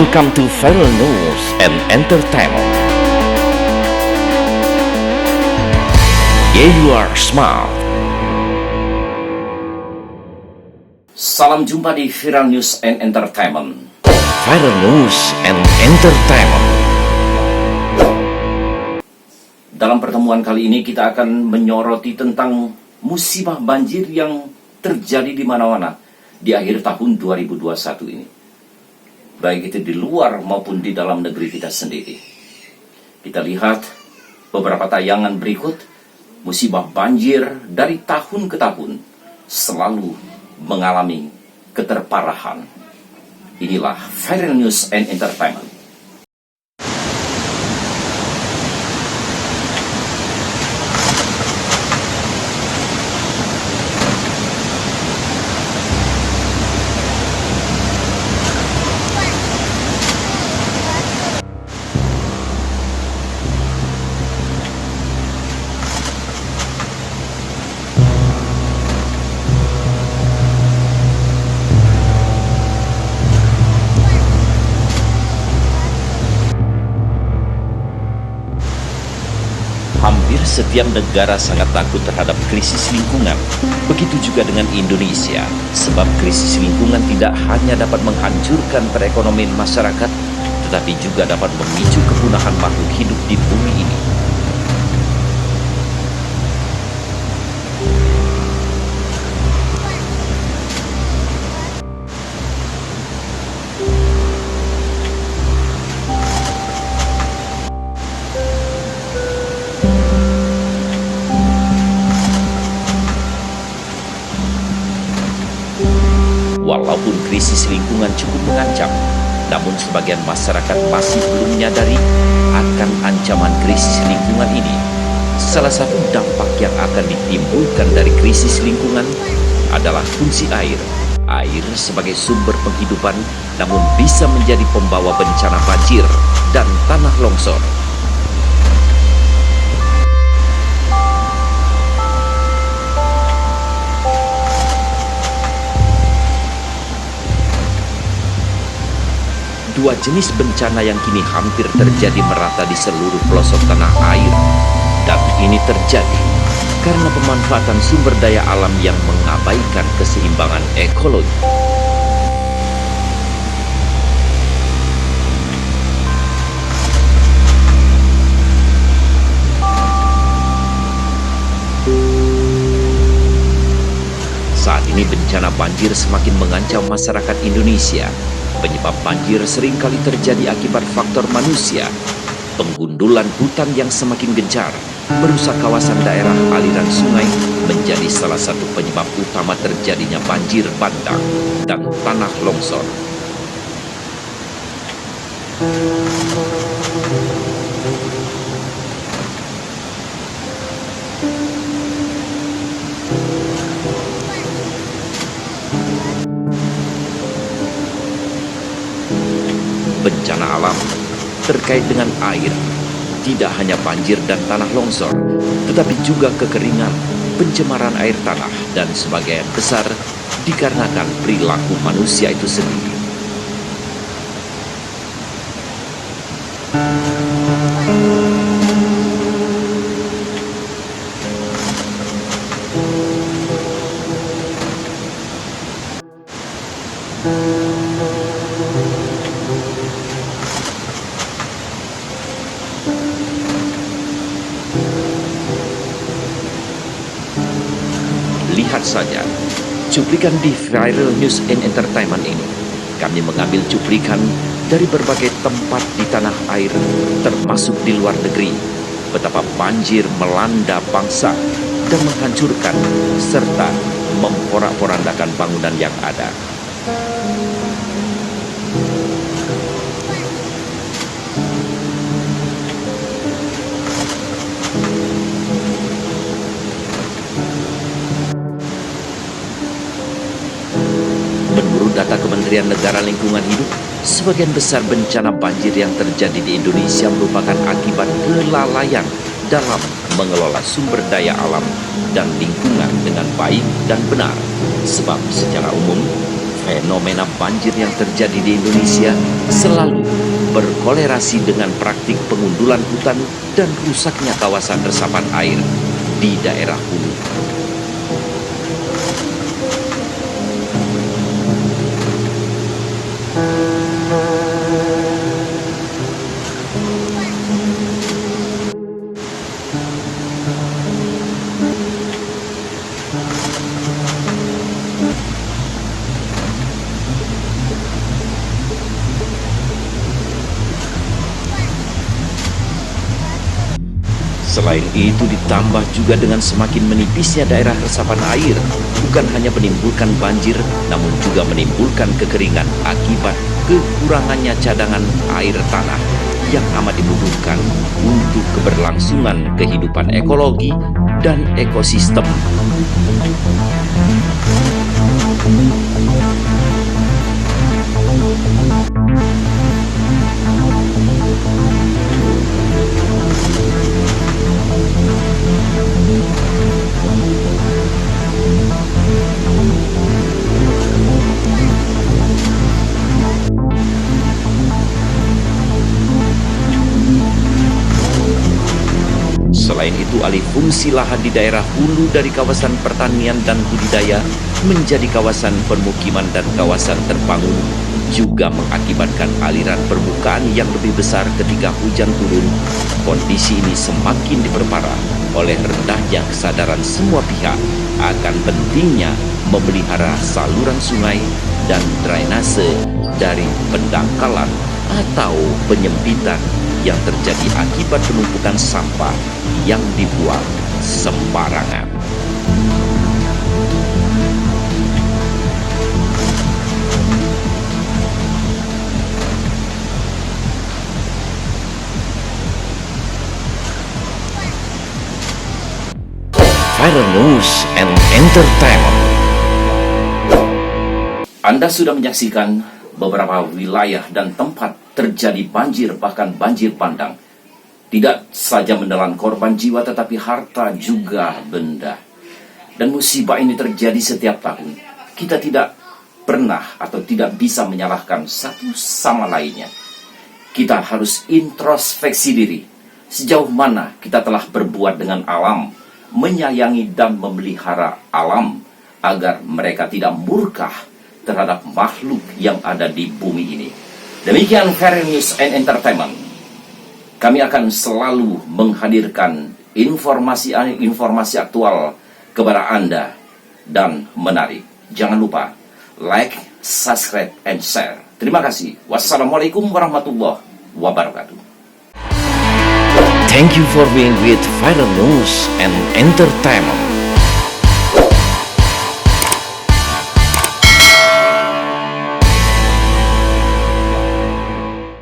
Welcome to Viral News and Entertainment. Yeah, you are smart. Salam jumpa di Viral News and Entertainment. Viral News and Entertainment. Dalam pertemuan kali ini kita akan menyoroti tentang musibah banjir yang terjadi di mana-mana di akhir tahun 2021 ini. Baik itu di luar maupun di dalam negeri kita sendiri. Kita lihat beberapa tayangan berikut. Musibah banjir dari tahun ke tahun selalu mengalami keterparahan. Inilah Viral News and Entertainment. Hampir setiap negara sangat takut terhadap krisis lingkungan. Begitu juga dengan Indonesia, sebab krisis lingkungan tidak hanya dapat menghancurkan perekonomian masyarakat, tetapi juga dapat memicu kepunahan makhluk hidup di bumi ini. Walaupun krisis lingkungan cukup mengancam, namun sebagian masyarakat masih belum menyadari akan ancaman krisis lingkungan ini. Salah satu dampak yang akan ditimbulkan dari krisis lingkungan adalah fungsi air. Air sebagai sumber penghidupan, namun bisa menjadi pembawa bencana banjir dan tanah longsor. Dua jenis bencana yang kini hampir terjadi merata di seluruh pelosok tanah air. Dan ini terjadi karena pemanfaatan sumber daya alam yang mengabaikan keseimbangan ekologi. Saat ini bencana banjir semakin mengancam masyarakat Indonesia. Penyebab banjir seringkali terjadi akibat faktor manusia. Penggundulan hutan yang semakin gencar, merusak kawasan daerah aliran sungai menjadi salah satu penyebab utama terjadinya banjir bandang dan tanah longsor. Bencana alam terkait dengan air tidak hanya banjir dan tanah longsor, tetapi juga kekeringan, pencemaran air tanah, dan sebagian besar dikarenakan perilaku manusia itu sendiri. Lihat saja cuplikan di Viral News and Entertainment ini. Kami mengambil cuplikan dari berbagai tempat di tanah air, termasuk di luar negeri, betapa banjir melanda bangsa dan menghancurkan serta memporak-porandakan bangunan yang ada. Data Kementerian Negara Lingkungan Hidup, sebagian besar bencana banjir yang terjadi di Indonesia merupakan akibat kelalaian dalam mengelola sumber daya alam dan lingkungan dengan baik dan benar. Sebab secara umum, Fenomena banjir yang terjadi di Indonesia selalu berkolerasi dengan praktik pengundulan hutan dan rusaknya kawasan resapan air di daerah hulu. Selain itu ditambah juga dengan semakin menipisnya daerah resapan air, bukan hanya menimbulkan banjir, namun juga menimbulkan kekeringan akibat kekurangannya cadangan air tanah yang amat dibutuhkan untuk keberlangsungan kehidupan ekologi dan ekosistem. Selain itu, alih fungsi lahan di daerah hulu dari kawasan pertanian dan budidaya menjadi kawasan permukiman dan kawasan terbangun juga mengakibatkan aliran permukaan yang lebih besar ketika hujan turun. Kondisi ini semakin diperparah oleh rendahnya kesadaran semua pihak akan pentingnya memelihara saluran sungai dan drainase dari pendangkalan atau penyempitan yang terjadi akibat penumpukan sampah yang dibuang sembarangan. Viral News and Entertainment. Anda sudah menyaksikan beberapa wilayah dan tempat terjadi banjir, bahkan banjir bandang. Tidak saja menelan korban jiwa, tetapi harta juga benda. Dan musibah ini terjadi setiap tahun. Kita tidak pernah atau tidak bisa menyalahkan satu sama lainnya. Kita harus introspeksi diri. Sejauh mana kita telah berbuat dengan alam, menyayangi dan memelihara alam, agar mereka tidak murka terhadap makhluk yang ada di bumi ini. Demikian Viral News and Entertainment. Kami akan selalu menghadirkan informasi aktual kepada Anda dan menarik. Jangan lupa like, subscribe, and share. Terima kasih. Wassalamualaikum warahmatullahi wabarakatuh. Thank you for being with Viral News and Entertainment.